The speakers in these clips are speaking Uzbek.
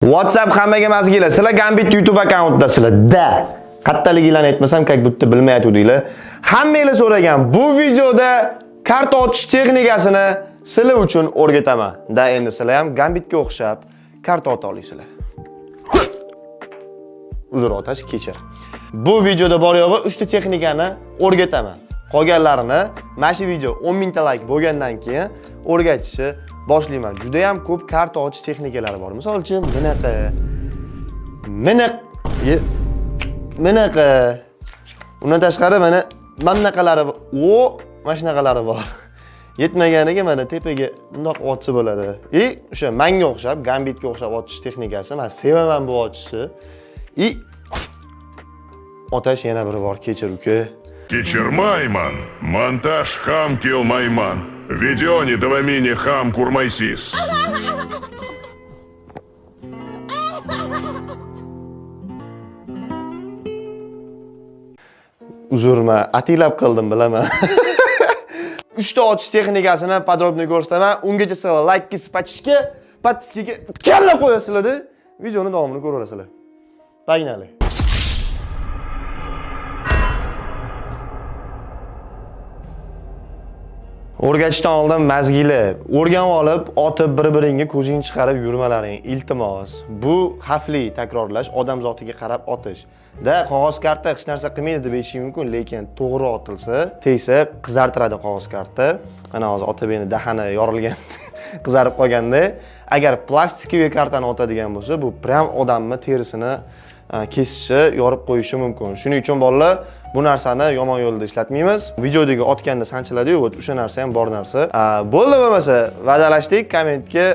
WhatsApp hammaga mazgilar. Sizlar Gambit YouTube akkauntidasizlar. Qattaliginglarni aytmasam, как будто bilmay aytdinglar. Hammanglar so'ragan bu videoda karta ochish texnikasini sizlar uchun o'rgataman. Endi sizlar ham Gambitga o'xshab karta ota olasizlar. Uzr otash, kechir. Bu videoda bor yo'g'i 3 ta texnikani o'rgataman. Qolganlarini mana shu video 10 ming ta like bo'lgandan keyin o'rgatishni boshlayman. Juda ham ko'p karta ochish texnikalari bor. Misol uchun bunaqa. Undan tashqari mana bunaqalari mana shunaqalari bor. Yetmaganiga mana tepaga bundoq ochsa bo'ladi. O'sha menga o'xshab, Gambitga o'xshab ochish texnikasi. Men sevaman bu ochishni. Otash yana biri bor, kechir uka. Кичермайман, монтаж хам килмайман, видеони давамини хам курмайсис. Uzrma, atilab qildim, bilaman. 3 ta ochish texnikasini podrobniy ko'rsataman. Ungacha sizlar like pachishga, podpiskaga kalla qo'yasizlar-da, videoni davomini ko'raverasizlar. Pagnali. O'rgatishdan oldin mazgili o'rganib olib, otib bir-biringga ko'zing chiqarib yurmalaring, iltimos. Bu xavfli takrorlash, odam zotiga qarab otish. Qog'oz karta hech narsa qilmaydi deb aytishing mumkin, lekin to'g'ri otilsa, tegsa qizartiradi qog'oz karta. Mana hozir otib endi dahani yorilgan, qizarib qolganda, agar plastikli kartani otadigan bo'lsa, bu prям odamni terisini kesishi, yorib qo'yishi mumkin. Shuning uchun bolalar bu narsani yomon yo'lda ishlatmaymiz. Videodagi otganda sanchiladi-yu, o'sha narsa ham bor narsa. Bo'ldi bo'lmasa, va'dalashdik, kommentga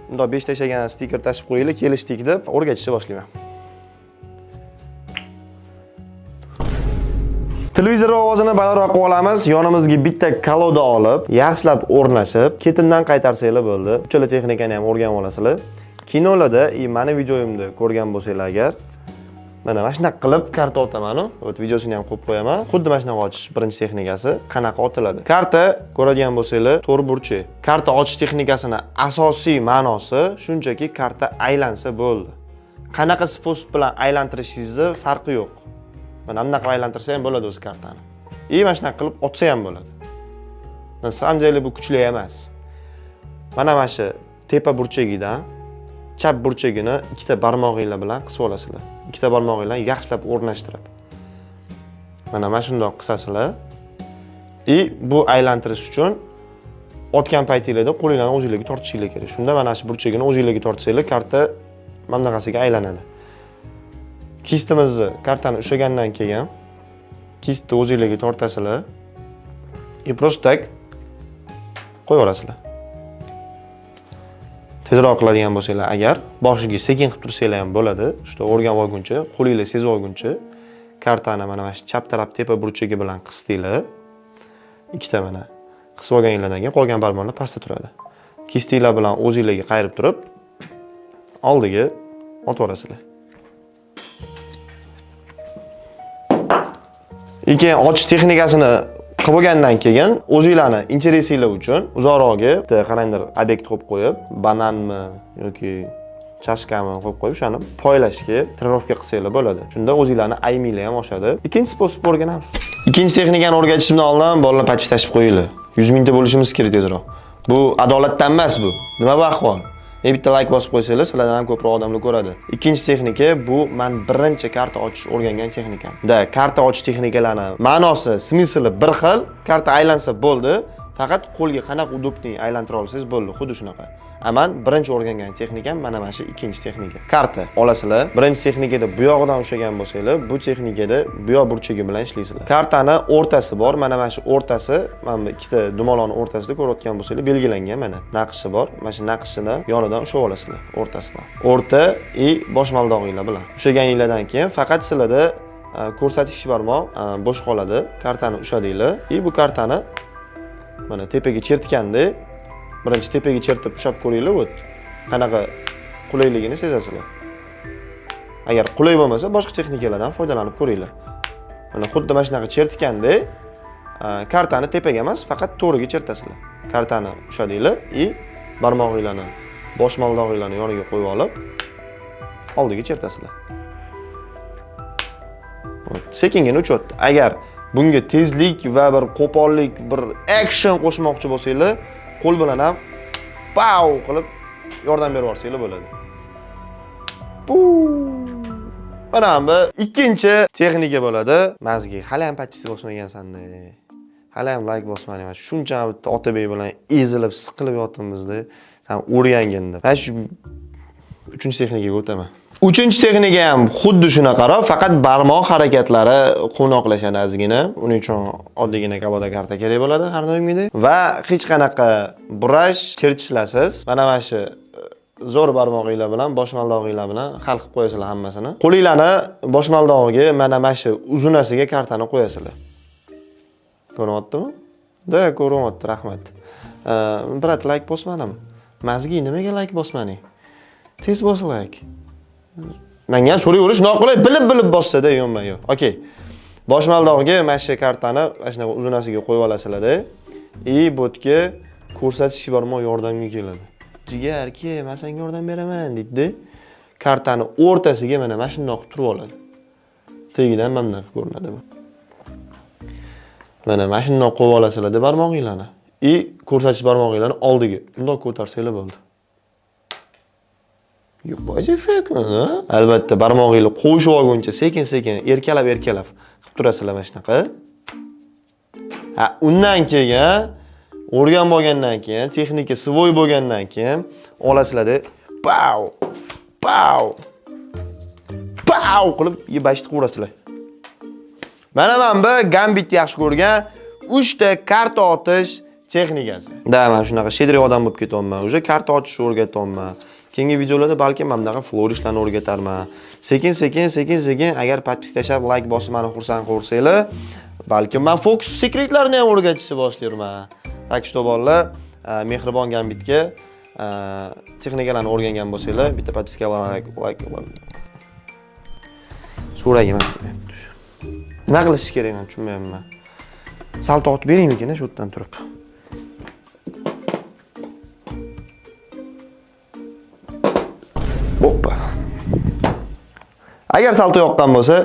bundoq 5 tashlagan stiker tashib qo'yinglar, kelishdik deb o'rgatishni boshlayman. Televizor ovozini balandroq qilib olamiz. Yonimizga bitta kaloda olib, yaxshilab o'rnashib, ketimdan qaytarsanglar bo'ldi. Uchala texnikani ham o'rganib olasizlar. Kinolarda, mana videoyimda ko'rgan bo'lsanglar agar, mana shunaqa qilib karta otaman-ku. Videosini ham qo'yib qo'yaman. Xuddi mana shunaqa ochish birinchi texnikasi. Qanaqa otiladi? Karta ko'radigan bo'lsanglar, to'rt burchak. Karta ochish texnikasini asosiy ma'nosi shunchaki karta aylansa bo'ldi. Qanaqa sposob bilan aylantirishingizni farqi yo'q. Mana bunaqa aylantirsa ham bo'ladi o'z kartani. Mana shunaqa qilib otsa ham bo'ladi. Na samом деле bu kuchli emas. Mana shu tepa burchagidan chap burchagini ikkita barmog'inglar bilan qisib olasizlar. Ikkita barmog'inglar yaxshilab o'rnashtirib. Mana shundoq qisasizlar. Bu aylantirish uchun otgan paytingizda qo'linglarni o'zingizga tortishingiz kerak. Shunda mana shu burchagini o'zingizga tortsanglar, karta mana bunaqasiga aylanadi. Kistimizni kartani ushlagandan keyin kistni o'zingizga tortasizlar. Просто так qo'yaverasizlar. Tezroq qiladigan bo'lsanglar agar, boshiga sekin qilib tursanglar ham bo'ladi. Shunda o'rganib olguncha, qo'lingizlar sezib olguncha kartani mana shu chap taraf tepa burchagi bilan qisdinglar. Ikkita mana qisib olganinglardan keyin qolgan barmoqlar pastda turadi. Kistinglar bilan o'zingizga qayirib turib, oldiga otvorasizlar. Keyin ochish texnikasini qilib bo'lgandan keyin o'zingizlarni interesinglar uchun uzoqroqga qaranglar obyekt qo'yib qo'yib, bananmi yoki chashkami qo'yib qo'yib, o'shani poylashga, trenirovka qilsanglar bo'ladi. Shunda o'zingizlarni ayminglar ham oshadi. Ikkinchi sposob o'rganamiz. Ikkinchi texnikani o'rgatishimdan oldin bolalar pachib tashib qo'yinglar. 100 mingta bo'lishimiz kerak tezroq. Bu adolatdan emas bu. Nima bu ahvol? Bitta like bosib qo'ysanglar, sizlardan ham ko'proq odamlar ko'radi. Ikkinchi texnika bu men birinchi karta ochish o'rgangan texnikam. Karta ochish texnikalari ma'nosi, smysli bir xil. Karta aylansa bo'ldi, faqat qo'lga qanaqa udobniy aylantira olsangiz bo'ldi, xuddi shunaqa. Men birinchi o'rgangan texnikam mana shu ikkinchi texnika. Karta olasizlar. Birinchi texnikada bu yog'idan ushlagan bo'lsanglar, bu texnikada bu yoq burchagi bilan ishlaysizlar. Kartani o'rtasi bor, mana shu o'rtasi, mana ikkita dumaloqning o'rtasida ko'rayotgan bo'lsanglar, belgilangan mana naqshi bor. Mana shu naqshini yonidan ushlab olasizlar, o'rtasidan. O'rta bosh maldog'inglar bilan. Ushlaganinglardan keyin faqat sizlarda ko'rsatkich barmoq bo'sh qoladi. Kartani ushladinglar. Bu kartani mana tepaga chertganda, birinchi tepaga chertib ushlab ko'ringlar, qanaqa qulayligini sezasizlar. Agar qulay bo'lmasa, boshqa texnikalardan foydalanib ko'ringlar. Mana xuddi mana shunaqa chertganda, kartani tepaga emas, faqat to'g'riga chertasizlar. Kartani ushladinglar, barmog'inglarni bosh maldog'inglarni yoniga qo'yib olib, oldiga chertasizlar. Sekingina uchyapti. Agar bunga tezlik va bir qo'pollik, bir action qo'shmoqchi bo'lsanglar, qo'l bilan ham pow qilib yordam berib yuborsanglar bo'ladi. Mana bu ikkinchi texnika bo'ladi. Mazgi hali ham podpis bosmagansan-da. Hali ham like bosmading. Mana shuncha bitta Otabek bilan ezilib, siqilib yotibmiz-da. Sen o'rganganda. Mana shu uchinchi texnikaga o'taman. Uchinchi texnika ham xuddi shunaqaroq, faqat barmoq harakatlari qo'noqlashadi ozgina. Uning uchun oddiygina kavoda karta kerak bo'ladi har doimgidek va hech qanaqa brush chertishilasiz. Mana shu zo'r barmog'inglar bilan, bosh maldog'inglar bilan hal qilib qo'yasizlar hammasini. Qo'linglarni bosh maldog'iga mana shu uzunasiga kartani qo'yasizlar. Ko'ryaptimi? Da, ko'ryapti, rahmat. Brat, like bosmadim. Mazgi nimaga like bosmading? Tez bos like. Menga so'rayverish noqulay, bilib bossa-da, yo'q. Okay. Bosh maldog'iga mana shu kartani mana shunaqa uzunasiga qo'yib olasizlar-da. Bu yerga ko'rsatish barmoq yordamga keladi. Jigar, men senga yordam beraman deydi. Kartani o'rtasiga mana shundoq turib oladi. Tagidan mana bunaqa ko'rinadi bu. Mana shundoq qo'yib olasizlar-da barmog'inglarni. Ko'rsatish barmog'inglarni oldiga bundoq ko'tarsanglar bo'ldi. Bo'jifakmi? Albatta, barmog'inglar qo'yishib olguncha sekin-sekin erkalab qilib turasizlar mana shunaqa. Undan keyin o'rgan bo'lgandan keyin, texnika svoy bo'lgandan keyin olasizlar-da, pow, pow, pow qilib yebashni qo'rasizlar. Mana bu gambit yaxshi ko'rgan 3 ta karta otish texnikasi. Da, men shunaqa shedri odam bo'lib ketyapman. Uje karta otish o'rgatyapman. Keyingi videolarda balki men bunaqa florishlarni o'rgatarman. Sekin-sekin agar podpis tashab, like bosib meni xursand qilsanglar, balki men fokus sekretlarini ham o'rgatishni boshlayman. Tak что bolalar, mehribon gambitga texnikalarni o'rgangan bo'lsanglar, bitta podpiska like so'rayman. Nima qilish kerak, men tushunmayapman. Salto otib beringmikin shu yerdan turib. Hoppa. Agar salto yoqqan bo'lsa,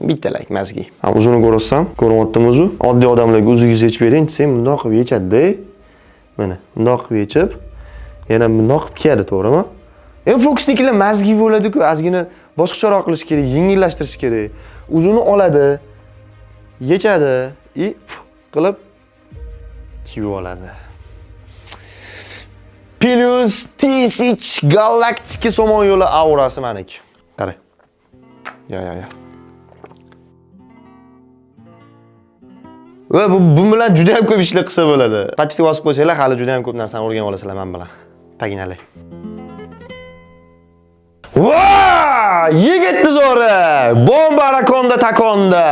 bitta like mazgi. Uzuni ko'rsam, ko'ryaptimi o'zi? Oddiy odamlarga o'zingiz yechib bering, sen bundoq qilib yechadi-da. Mana, bundoq qilib yechib, yana bundoq qilib kiyadi, to'g'rimi? Fokusnikilar mazgi bo'ladi-ku, ozgina boshqacharoq qilish kerak, yengillashtirish kerak. Uzuni oladi, yechadi, qilib kiyib oladi. Plus T6 Galaktika somon yo'li aurasi meniki. Qara. Ya. Va bu bilan juda ham ko'p ishlar qilsa bo'ladi. Podpiska bosib qo'ysanglar, hali juda ham ko'p narsani o'rganib olasizlar men bilan. Paginali. Voa! Yigitni zo'ri! Bomba rakonda takonda.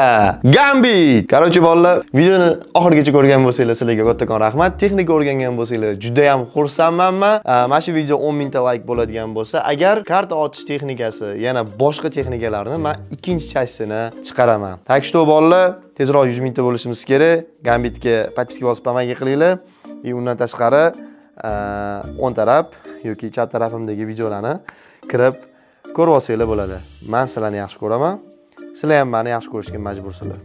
Gambit. Qarochi bolalar, videoni oxirigacha ko'rgan bo'lsanglar, sizlarga kattakon rahmat. Texnika o'rgangan bo'lsanglar, juda ham xursandman. Mana shu video 10 mingta like bo'ladigan bo'lsa, agar karta otish texnikasi, yana boshqa texnikalarni men ikkinchi chasini chiqaraman. Tak что bolalar, tezroq 100 mingta bo'lishimiz kerak. Gambitga podpiska bosib amaga qilinglar. Undan tashqari o'ng taraf yoki chap tarafimdagi videolarni kirib ko'rib olsanglar bo'ladi. Men sizlarni yaxshi ko'raman. Sizlar ham meni yaxshi ko'rishga majbursizlar.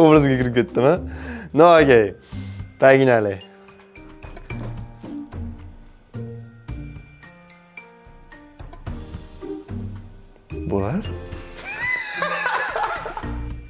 Obrazga kirib ketdimi? No, okay. Paginali. Bo'lar?